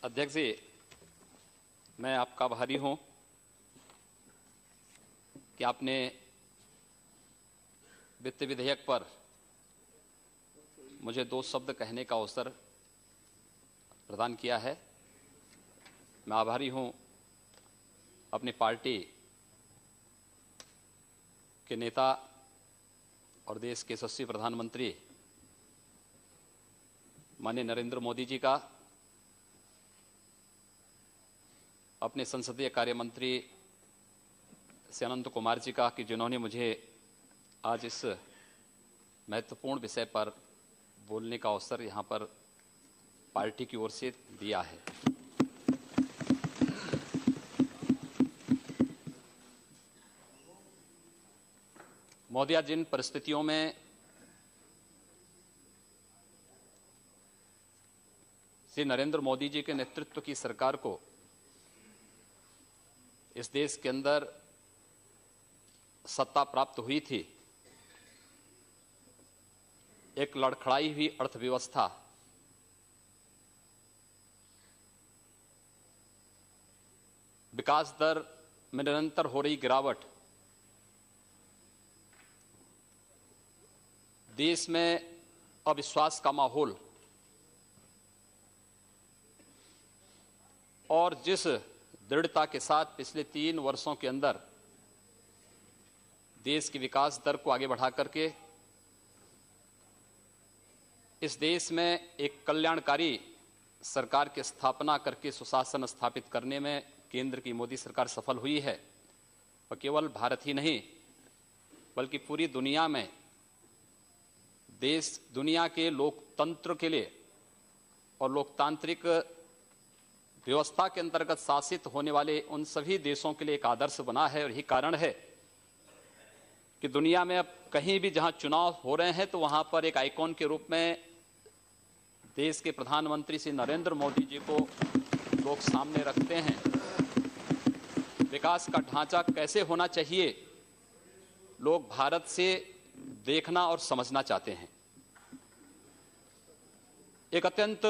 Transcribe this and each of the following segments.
अध्यक्ष जी, मैं आपका आभारी हूं कि आपने वित्त विधेयक पर मुझे 2 शब्द कहने का अवसर प्रदान किया है। मैं आभारी हूं अपनी पार्टी के नेता और देश के यशस्वी प्रधानमंत्री माननीय नरेंद्र मोदी जी का, अपने संसदीय कार्य मंत्री श्री अनंत कुमार जी का कि जिन्होंने मुझे आज इस महत्वपूर्ण विषय पर बोलने का अवसर यहाँ पर पार्टी की ओर से दिया है। महोदया, जिन परिस्थितियों में श्री नरेंद्र मोदी जी के नेतृत्व की सरकार को इस देश के अंदर सत्ता प्राप्त हुई थी, एक लड़खड़ाई हुई अर्थव्यवस्था, विकास दर में निरंतर हो रही गिरावट, देश में अविश्वास का माहौल और जिस दृढ़ता के साथ पिछले 3 वर्षों के अंदर देश की विकास दर को आगे बढ़ा करके इस देश में एक कल्याणकारी सरकार की स्थापना करके सुशासन स्थापित करने में केंद्र की मोदी सरकार सफल हुई है। और केवल भारत ही नहीं बल्कि पूरी दुनिया में देश दुनिया के लोकतंत्र के लिए और लोकतांत्रिक व्यवस्था के अंतर्गत शासित होने वाले उन सभी देशों के लिए एक आदर्श बना है। और यही कारण है कि दुनिया में अब कहीं भी जहां चुनाव हो रहे हैं तो वहां पर एक आइकॉन के रूप में देश के प्रधानमंत्री श्री नरेंद्र मोदी जी को लोग सामने रखते हैं। विकास का ढांचा कैसे होना चाहिए, लोग भारत से देखना और समझना चाहते हैं। एक अत्यंत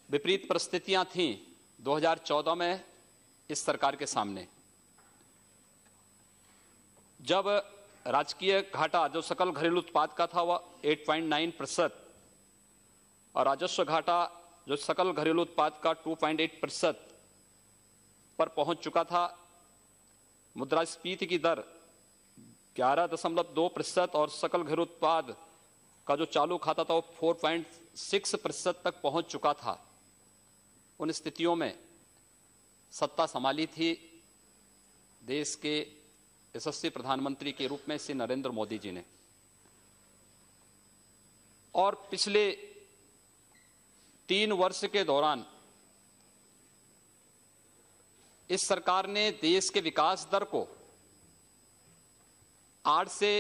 विपरीत परिस्थितियां थीं 2014 में इस सरकार के सामने, जब राजकीय घाटा जो सकल घरेलू उत्पाद का था वह 8.9% और राजस्व घाटा जो सकल घरेलू उत्पाद का 2.8% पर पहुंच चुका था। मुद्रास्फीति की दर 11.2% और सकल घरेलू उत्पाद का जो चालू खाता था वो 4.6% तक पहुंच चुका था। उन स्थितियों में सत्ता संभाली थी देश के यशस्वी प्रधानमंत्री के रूप में श्री नरेंद्र मोदी जी ने। और पिछले 3 वर्ष के दौरान इस सरकार ने देश के विकास दर को 8 से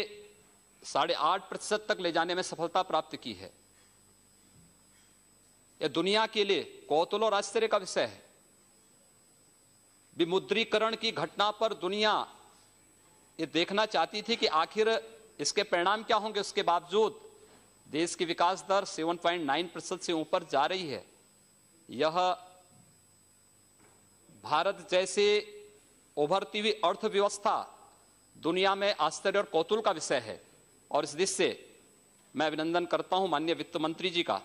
8.5% तक ले जाने में सफलता प्राप्त की है। यह दुनिया के लिए कौतूहल और आश्चर्य का विषय है। विमुद्रीकरण की घटना पर दुनिया ये देखना चाहती थी कि आखिर इसके परिणाम क्या होंगे। उसके बावजूद देश की विकास दर 7.9% से ऊपर जा रही है। यह भारत जैसे उभरती हुई अर्थव्यवस्था दुनिया में आश्चर्य और कौतूहल का विषय है। और इस दृष्टि से मैं अभिनंदन करता हूं माननीय वित्त मंत्री जी का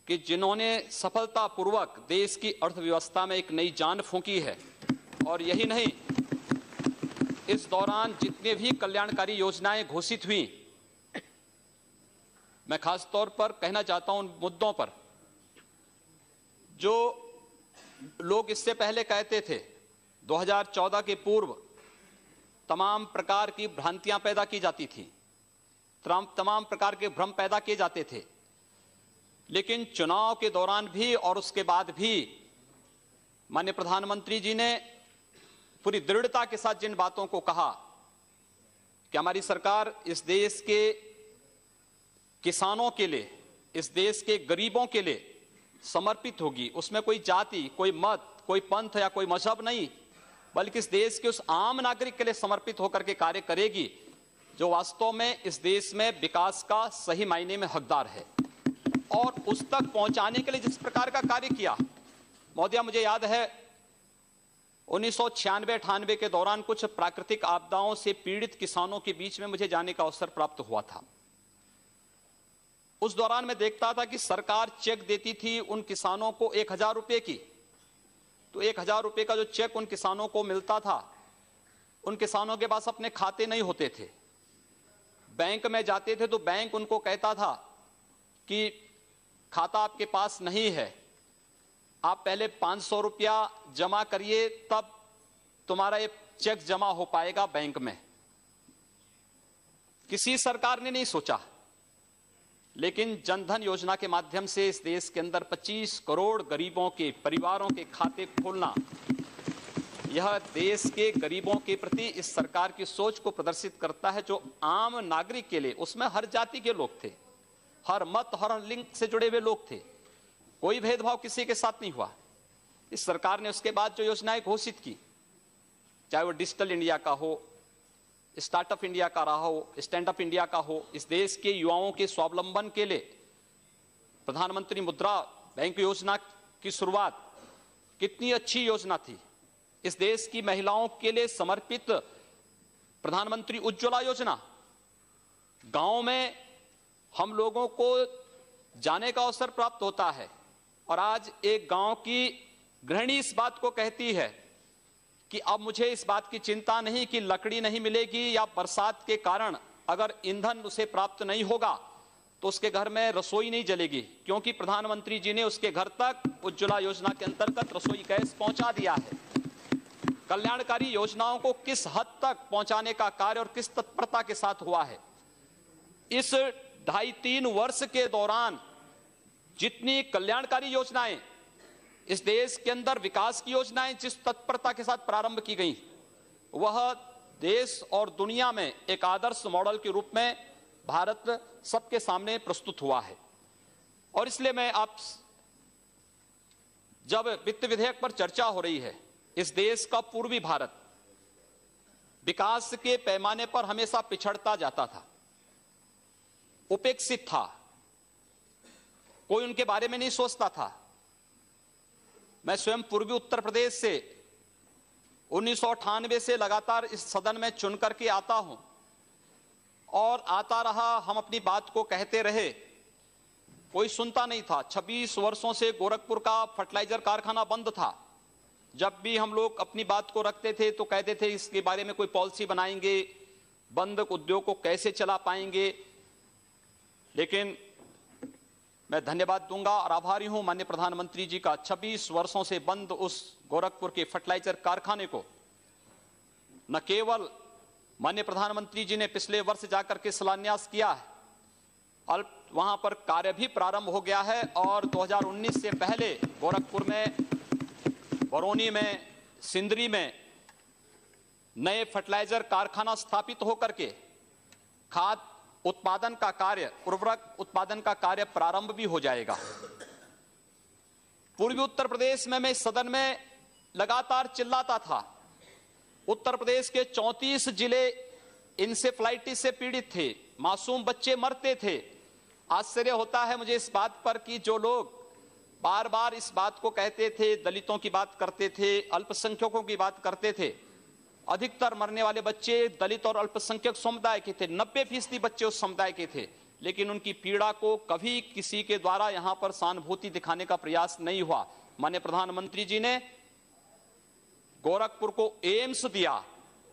कि जिन्होंने सफलतापूर्वक देश की अर्थव्यवस्था में एक नई जान फूंकी है। और यही नहीं, इस दौरान जितने भी कल्याणकारी योजनाएं घोषित हुई, मैं खास तौर पर कहना चाहता हूं उन मुद्दों पर जो लोग इससे पहले कहते थे। 2014 के पूर्व तमाम प्रकार की भ्रांतियां पैदा की जाती थी, तमाम प्रकार के भ्रम पैदा किए जाते थे, लेकिन चुनाव के दौरान भी और उसके बाद भी माननीय प्रधानमंत्री जी ने पूरी दृढ़ता के साथ जिन बातों को कहा कि हमारी सरकार इस देश के किसानों के लिए, इस देश के गरीबों के लिए समर्पित होगी, उसमें कोई जाति, कोई मत, कोई पंथ या कोई मजहब नहीं, बल्कि इस देश के उस आम नागरिक के लिए समर्पित होकर के कार्य करेगी जो वास्तव में इस देश में विकास का सही मायने में हकदार है। और उस तक पहुंचाने के लिए जिस प्रकार का कार्य किया, महोदया, मुझे याद है 1996-98 के दौरान कुछ प्राकृतिक आपदाओं से पीड़ित किसानों के बीच में मुझे जाने का अवसर प्राप्त हुआ था। उस दौरान मैं देखता था कि सरकार चेक देती थी उन किसानों को 1000 रुपए की, तो 1000 रुपए का जो चेक उन किसानों को मिलता था, उन किसानों के पास अपने खाते नहीं होते थे। बैंक में जाते थे तो बैंक उनको कहता था कि खाता आपके पास नहीं है, आप पहले 500 रुपया जमा करिए, तब तुम्हारा ये चेक जमा हो पाएगा बैंक में। किसी सरकार ने नहीं सोचा, लेकिन जनधन योजना के माध्यम से इस देश के अंदर 25 करोड़ गरीबों के परिवारों के खाते खोलना, यह देश के गरीबों के प्रति इस सरकार की सोच को प्रदर्शित करता है, जो आम नागरिक के लिए, उसमें हर जाति के लोग थे, हर मत, हर लिंग से जुड़े हुए लोग थे, कोई भेदभाव किसी के साथ नहीं हुआ। इस सरकार ने उसके बाद जो योजनाएं घोषित की, चाहे वो डिजिटल इंडिया का हो, स्टार्टअप इंडिया का रहा हो, स्टैंड अप इंडिया का हो, इस देश के युवाओं के स्वावलंबन के लिए प्रधानमंत्री मुद्रा बैंक योजना की शुरुआत कितनी अच्छी योजना थी। इस देश की महिलाओं के लिए समर्पित प्रधानमंत्री उज्ज्वला योजना, गांव में हम लोगों को जाने का अवसर प्राप्त होता है, और आज एक गांव की गृहिणी इस बात को कहती है कि अब मुझे इस बात की चिंता नहीं कि लकड़ी नहीं मिलेगी या बरसात के कारण अगर ईंधन उसे प्राप्त नहीं होगा तो उसके घर में रसोई नहीं जलेगी, क्योंकि प्रधानमंत्री जी ने उसके घर तक उज्ज्वला योजना के अंतर्गत रसोई गैस पहुंचा दिया है। कल्याणकारी योजनाओं को किस हद तक पहुंचाने का कार्य और किस तत्परता के साथ हुआ है। इस 2.5-3 वर्ष के दौरान जितनी कल्याणकारी योजनाएं, इस देश के अंदर विकास की योजनाएं जिस तत्परता के साथ प्रारंभ की गई, वह देश और दुनिया में एक आदर्श मॉडल के रूप में भारत सबके सामने प्रस्तुत हुआ है। और इसलिए मैं आप, जब वित्त विधेयक पर चर्चा हो रही है, इस देश का पूर्वी भारत विकास के पैमाने पर हमेशा पिछड़ता जाता था, उपेक्षित था, कोई उनके बारे में नहीं सोचता था। मैं स्वयं पूर्वी उत्तर प्रदेश से 1998 से लगातार इस सदन में चुन करके आता हूं, और आता रहा, हम अपनी बात को कहते रहे, कोई सुनता नहीं था। 26 वर्षों से गोरखपुर का फर्टिलाइजर कारखाना बंद था। जब भी हम लोग अपनी बात को रखते थे तो कहते थे इसके बारे में कोई पॉलिसी बनाएंगे, बंद उद्योग को कैसे चला पाएंगे। लेकिन मैं धन्यवाद दूंगा और आभारी हूं माननीय प्रधानमंत्री जी का, 26 वर्षों से बंद उस गोरखपुर के फर्टिलाइजर कारखाने को न केवल माननीय प्रधानमंत्री जी ने पिछले वर्ष जाकर के शिलान्यास किया है, वहां पर कार्य भी प्रारंभ हो गया है, और 2019 से पहले गोरखपुर में, बरौनी में, सिंदरी में नए फर्टिलाइजर कारखाना स्थापित होकर के खाद उत्पादन का कार्य, उर्वरक उत्पादन का कार्य प्रारंभ भी हो जाएगा। पूर्वी उत्तर प्रदेश में मैं इस सदन में लगातार चिल्लाता था, उत्तर प्रदेश के 34 जिले इंसेफ्लाइटिस से पीड़ित थे, मासूम बच्चे मरते थे। आश्चर्य होता है मुझे इस बात पर कि जो लोग बार बार इस बात को कहते थे, दलितों की बात करते थे, अल्पसंख्यकों की बात करते थे, अधिकतर मरने वाले बच्चे दलित और अल्पसंख्यक समुदाय के थे, 90% बच्चे उस समुदाय के थे। लेकिन उनकी पीड़ा को कभी किसी के द्वारा यहां पर सहानुभूति दिखाने का प्रयास नहीं हुआ। माननीय प्रधानमंत्री जी ने गोरखपुर को एम्स दिया,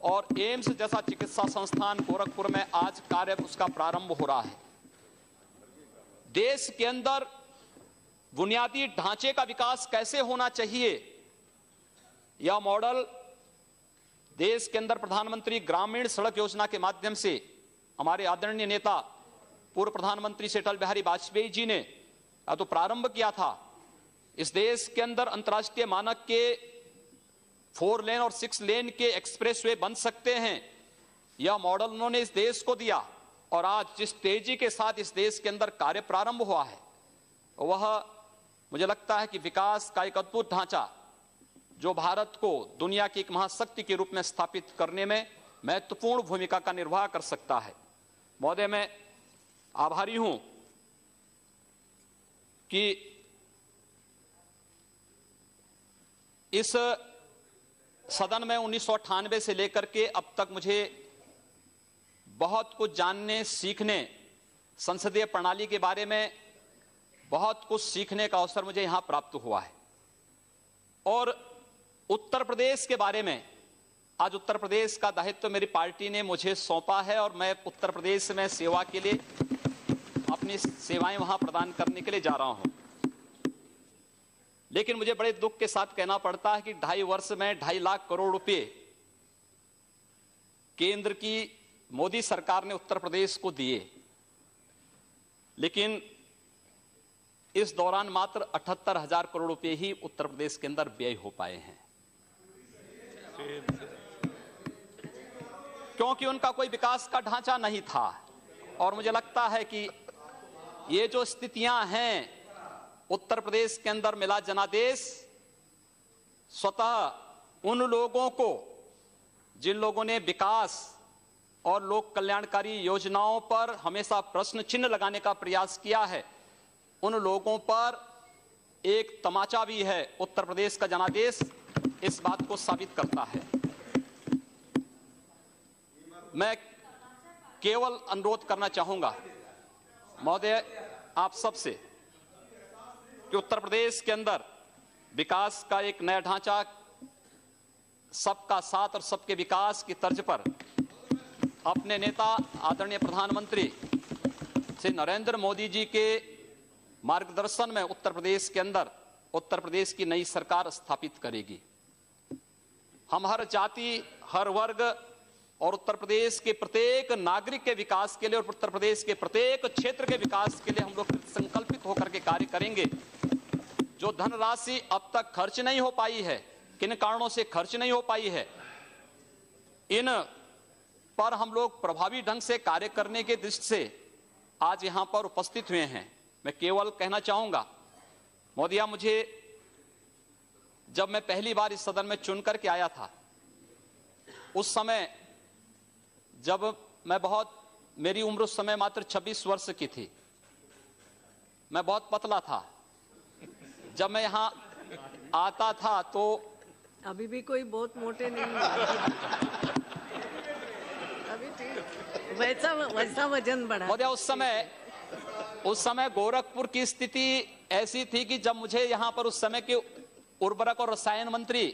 और एम्स जैसा चिकित्सा संस्थान गोरखपुर में आज कार्य उसका प्रारंभ हो रहा है। देश के अंदर बुनियादी ढांचे का विकास कैसे होना चाहिए, यह मॉडल देश के अंदर प्रधानमंत्री ग्रामीण सड़क योजना के माध्यम से हमारे आदरणीय नेता पूर्व प्रधानमंत्री से अटल बिहारी वाजपेयी जी ने तो प्रारंभ किया था। इस देश के अंदर अंतर्राष्ट्रीय मानक के 4 लेन और 6 लेन के एक्सप्रेसवे बन सकते हैं, यह मॉडल उन्होंने इस देश को दिया। और आज जिस तेजी के साथ इस देश के अंदर कार्य प्रारंभ हुआ है, वह मुझे लगता है कि विकास का एक अद्भुत ढांचा जो भारत को दुनिया की एक महाशक्ति के रूप में स्थापित करने में महत्वपूर्ण भूमिका का निर्वाह कर सकता है। महोदय, मैं आभारी हूं कि इस सदन में 1998 से लेकर के अब तक मुझे बहुत कुछ जानने, सीखने, संसदीय प्रणाली के बारे में बहुत कुछ सीखने का अवसर मुझे यहां प्राप्त हुआ है। और उत्तर प्रदेश के बारे में, आज उत्तर प्रदेश का दायित्व मेरी पार्टी ने मुझे सौंपा है और मैं उत्तर प्रदेश में सेवा के लिए अपनी सेवाएं वहां प्रदान करने के लिए जा रहा हूं। लेकिन मुझे बड़े दुख के साथ कहना पड़ता है कि 2.5 वर्ष में 2.5 लाख करोड़ रुपए केंद्र की मोदी सरकार ने उत्तर प्रदेश को दिए, लेकिन इस दौरान मात्र 78,000 करोड़ रुपए ही उत्तर प्रदेश के अंदर व्यय हो पाए हैं, क्योंकि उनका कोई विकास का ढांचा नहीं था। और मुझे लगता है कि ये जो स्थितियां हैं उत्तर प्रदेश के अंदर, मिला जनादेश स्वतः उन लोगों को जिन लोगों ने विकास और लोक कल्याणकारी योजनाओं पर हमेशा प्रश्न चिन्ह लगाने का प्रयास किया है, उन लोगों पर एक तमाचा भी है। उत्तर प्रदेश का जनादेश इस बात को साबित करता है। मैं केवल अनुरोध करना चाहूंगा महोदय आप सबसे कि उत्तर प्रदेश के अंदर विकास का एक नया ढांचा, सबका साथ और सबके विकास की तर्ज पर अपने नेता आदरणीय प्रधानमंत्री श्री नरेंद्र मोदी जी के मार्गदर्शन में उत्तर प्रदेश के अंदर उत्तर प्रदेश की नई सरकार स्थापित करेगी। हम हर जाति, हर वर्ग और उत्तर प्रदेश के प्रत्येक नागरिक के विकास के लिए और उत्तर प्रदेश के प्रत्येक क्षेत्र के विकास के लिए हम लोग संकल्पित होकर के कार्य करेंगे। जो धनराशि अब तक खर्च नहीं हो पाई है, किन कारणों से खर्च नहीं हो पाई है, इन पर हम लोग प्रभावी ढंग से कार्य करने के दृष्टि से आज यहां पर उपस्थित हुए हैं। मैं केवल कहना चाहूंगा मोदिया, मुझे जब मैं पहली बार इस सदन में चुन करके आया था, उस समय जब मेरी उम्र उस समय मात्र 26 वर्ष की थी, मैं बहुत पतला था। जब मैं यहां आता था तो अभी भी कोई बहुत मोटे नहीं है। अभी ठीक, वैसा वजन बढ़ा। महोदय, उस समय गोरखपुर की स्थिति ऐसी थी कि जब मुझे यहां पर उस समय के उर्वरक और रसायन मंत्री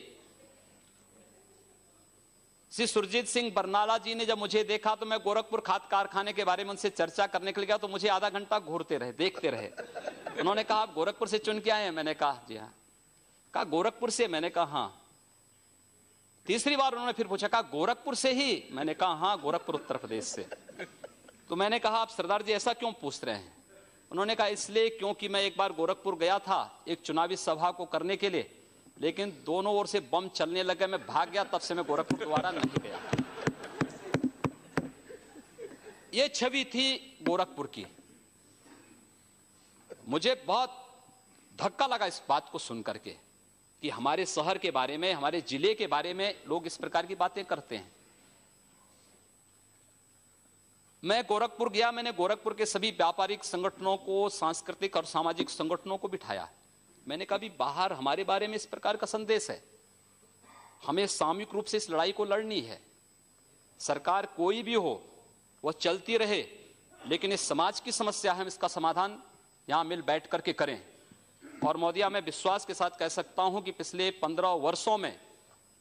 श्री सुरजीत सिंह बरनाला जी ने जब मुझे देखा तो मैं गोरखपुर खाद कारखाने के बारे में उनसे चर्चा करने के लिए गया, तो मुझे आधा घंटा घूरते रहे, देखते रहे। उन्होंने कहा आप गोरखपुर से चुन के आए हैं? मैंने कहा जी हाँ। कहा गोरखपुर से? मैंने कहा हाँ। तीसरी बार उन्होंने फिर पूछा, कहा गोरखपुर से ही? मैंने कहा हाँ, गोरखपुर उत्तर प्रदेश से। तो मैंने कहा आप सरदार जी ऐसा क्यों पूछ रहे हैं? उन्होंने कहा इसलिए क्योंकि मैं एक बार गोरखपुर गया था एक चुनावी सभा को करने के लिए, लेकिन दोनों ओर से बम चलने लगे, मैं भाग गया, तब से मैं गोरखपुर दोबारा नहीं गया। ये छवि थी गोरखपुर की। मुझे बहुत धक्का लगा इस बात को सुनकर के कि हमारे शहर के बारे में, हमारे जिले के बारे में लोग इस प्रकार की बातें करते हैं। मैं गोरखपुर गया, मैंने गोरखपुर के सभी व्यापारिक संगठनों को, सांस्कृतिक और सामाजिक संगठनों को बिठाया। मैंने कहा भी बाहर हमारे बारे में इस प्रकार का संदेश है, हमें सामूहिक रूप से इस लड़ाई को लड़नी है। सरकार कोई भी हो वह चलती रहे, लेकिन इस समाज की समस्या है, हम इसका समाधान यहां मिल बैठ करके करें। और मोदिया, मैं विश्वास के साथ कह सकता हूं कि पिछले 15 वर्षों में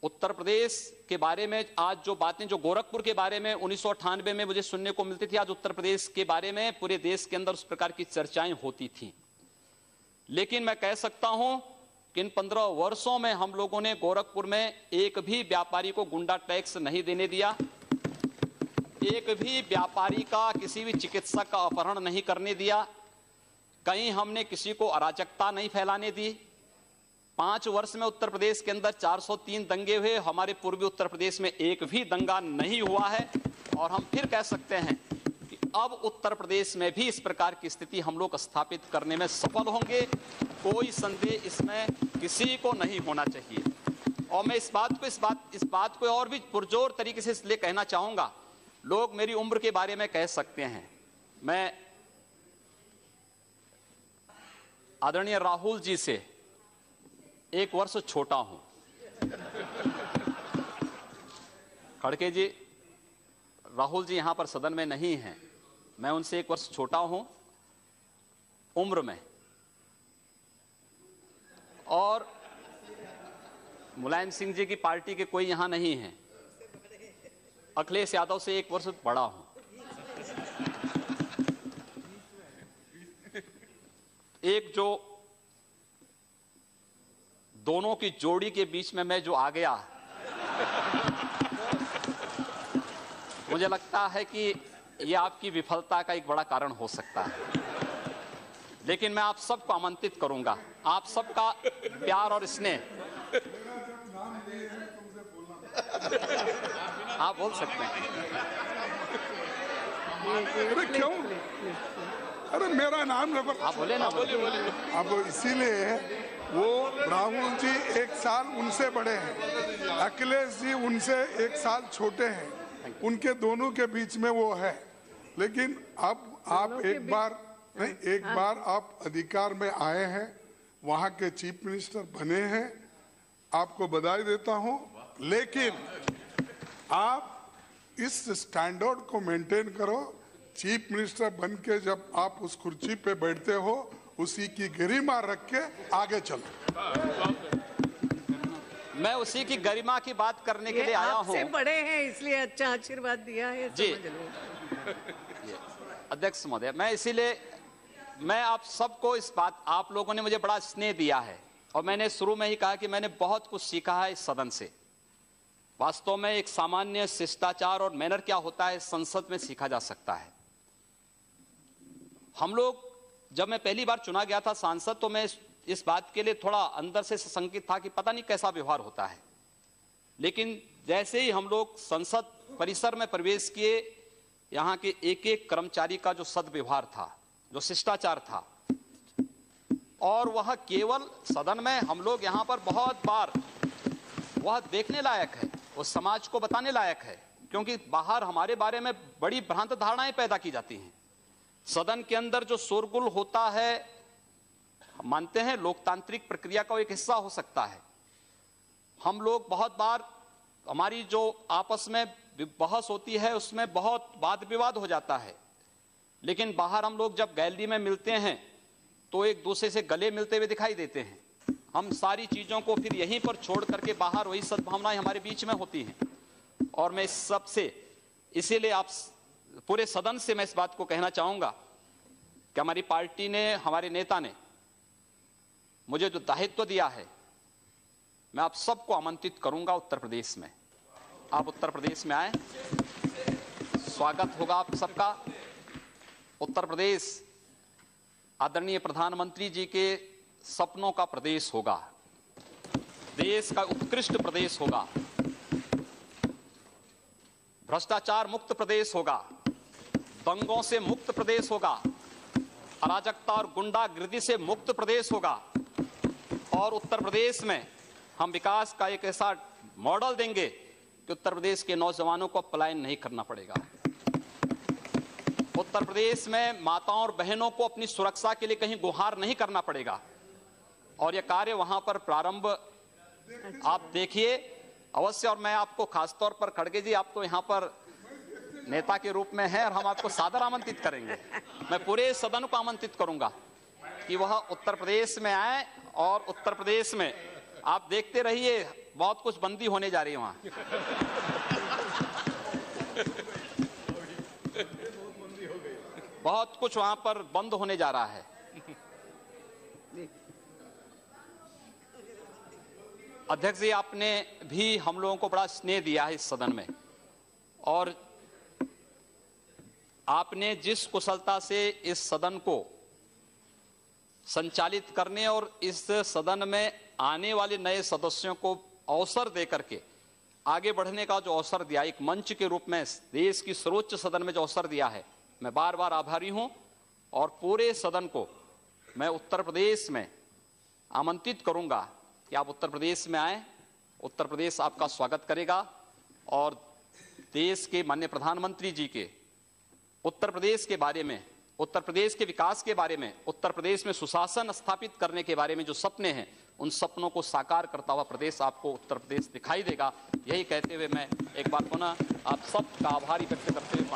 उत्तर प्रदेश के बारे में आज जो बातें, जो गोरखपुर के बारे में 1998 में मुझे सुनने को मिलती थी, आज उत्तर प्रदेश के बारे में पूरे देश के अंदर उस प्रकार की चर्चाएं होती थी। लेकिन मैं कह सकता हूं कि इन 15 वर्षों में हम लोगों ने गोरखपुर में एक भी व्यापारी को गुंडा टैक्स नहीं देने दिया, एक भी व्यापारी का, किसी भी चिकित्सक का अपहरण नहीं करने दिया, कहीं हमने किसी को अराजकता नहीं फैलाने दी। 5 वर्ष में उत्तर प्रदेश के अंदर 403 दंगे हुए, हमारे पूर्वी उत्तर प्रदेश में एक भी दंगा नहीं हुआ है। और हम फिर कह सकते हैं कि अब उत्तर प्रदेश में भी इस प्रकार की स्थिति हम लोग स्थापित करने में सफल होंगे, कोई संदेह इसमें किसी को नहीं होना चाहिए। और मैं इस बात को और भी पुरजोर तरीके से इसलिए कहना चाहूंगा, लोग मेरी उम्र के बारे में कह सकते हैं, मैं आदरणीय राहुल जी से 1 वर्ष छोटा हूं। खड़गे जी, राहुल जी यहां पर सदन में नहीं हैं, मैं उनसे 1 वर्ष छोटा हूं उम्र में, और मुलायम सिंह जी की पार्टी के कोई यहां नहीं है। अखिलेश यादव से 1 वर्ष बड़ा हूं। एक जो दोनों की जोड़ी के बीच में मैं जो आ गया, मुझे लगता है कि यह आपकी विफलता का एक बड़ा कारण हो सकता है। लेकिन मैं आप सबको आमंत्रित करूंगा, आप सबका प्यार और स्नेह। आप बोल सकते हैं। अरे क्यों? अरे मेरा नाम रखो। आप बोले ना। बोलिए। अब इसीलिए वो राहुल जी 1 साल उनसे बड़े हैं, अखिलेश जी उनसे 1 साल छोटे हैं, उनके दोनों के बीच में वो है। लेकिन अब आप एक बार आप अधिकार में आए हैं, वहां के चीफ मिनिस्टर बने हैं, आपको बधाई देता हूं। लेकिन आप इस स्टैंडर्ड को मेंटेन करो। चीफ मिनिस्टर बन के जब आप उस कुर्सी पे बैठते हो, उसी की गरिमा रख के आगे चलो। मैं उसी की गरिमा की बात करने के लिए आया हूं। आपसे बड़े हैं इसलिए अच्छा आशीर्वाद दिया है, जी समझ लो। अध्यक्ष महोदय, मैं आप सबको इस बात, आप लोगों ने मुझे बड़ा स्नेह दिया है, और मैंने शुरू में ही कहा कि मैंने बहुत कुछ सीखा है इस सदन से। वास्तव में एक सामान्य शिष्टाचार और मैनर क्या होता है संसद में सीखा जा सकता है। हम लोग, जब मैं पहली बार चुना गया था सांसद, तो मैं इस बात के लिए थोड़ा अंदर से संकित था कि पता नहीं कैसा व्यवहार होता है। लेकिन जैसे ही हम लोग संसद परिसर में प्रवेश किए, यहाँ के एक एक कर्मचारी का जो सद्व्यवहार था, जो शिष्टाचार था, और वह केवल सदन में हम लोग यहाँ पर बहुत बार वह देखने लायक है, उस समाज को बताने लायक है, क्योंकि बाहर हमारे बारे में बड़ी भ्रांत धारणाएं पैदा की जाती हैं। सदन के अंदर जो शोरगुल होता है, हम मानते हैं लोकतांत्रिक प्रक्रिया का एक हिस्सा हो सकता है। हम लोग बहुत बार, हमारी जो आपस में बहस होती है उसमें बहुत वाद विवाद हो जाता है, लेकिन बाहर हम लोग जब गैलरी में मिलते हैं तो एक दूसरे से गले मिलते हुए दिखाई देते हैं। हम सारी चीजों को फिर यहीं पर छोड़ करके बाहर वही सद्भावनाएं हमारे बीच में होती हैं। और मैं इस सब से, इसीलिए आप पूरे सदन से मैं इस बात को कहना चाहूंगा कि हमारी पार्टी ने, हमारे नेता ने मुझे जो दायित्व दिया है, मैं आप सबको आमंत्रित करूंगा उत्तर प्रदेश में। आप उत्तर प्रदेश में आए, स्वागत होगा आप सबका। उत्तर प्रदेश आदरणीय प्रधानमंत्री जी के सपनों का प्रदेश होगा, देश का उत्कृष्ट प्रदेश होगा, भ्रष्टाचार मुक्त प्रदेश होगा, दंगों से मुक्त प्रदेश होगा, अराजकता और गुंडागिर्दी से मुक्त प्रदेश होगा। और उत्तर प्रदेश में हम विकास का एक ऐसा मॉडल देंगे कि उत्तर प्रदेश के नौजवानों को पलायन नहीं करना पड़ेगा। उत्तर प्रदेश में माताओं और बहनों को अपनी सुरक्षा के लिए कहीं गुहार नहीं करना पड़ेगा। और यह कार्य वहां पर प्रारंभ आप देखिए अवश्य। और मैं आपको खासतौर पर, खड़गे जी, आप तो यहाँ पर नेता के रूप में हैं और हम आपको सादर आमंत्रित करेंगे। मैं पूरे सदन को आमंत्रित करूंगा कि वह उत्तर प्रदेश में आए, और उत्तर प्रदेश में आप देखते रहिए बहुत कुछ बंदी होने जा रही है वहां। बहुत कुछ वहां पर बंद होने जा रहा है। अध्यक्ष जी, आपने भी हम लोगों को बड़ा स्नेह दिया है इस सदन में, और आपने जिस कुशलता से इस सदन को संचालित करने और इस सदन में आने वाले नए सदस्यों को अवसर देकर के आगे बढ़ने का जो अवसर दिया, एक मंच के रूप में देश की सर्वोच्च सदन में जो अवसर दिया है, मैं बार बार आभारी हूं। और पूरे सदन को मैं उत्तर प्रदेश में आमंत्रित करूंगा कि आप उत्तर प्रदेश में आए। उत्तर प्रदेश आपका स्वागत करेगा, और देश के माननीय प्रधानमंत्री जी के उत्तर प्रदेश के बारे में उत्तर प्रदेश के विकास के बारे में, उत्तर प्रदेश में सुशासन स्थापित करने के बारे में जो सपने हैं, उन सपनों को साकार करता हुआ प्रदेश आपको उत्तर प्रदेश दिखाई देगा। यही कहते हुए मैं एक बार पुनः आप सबका आभारी व्यक्त करते हुए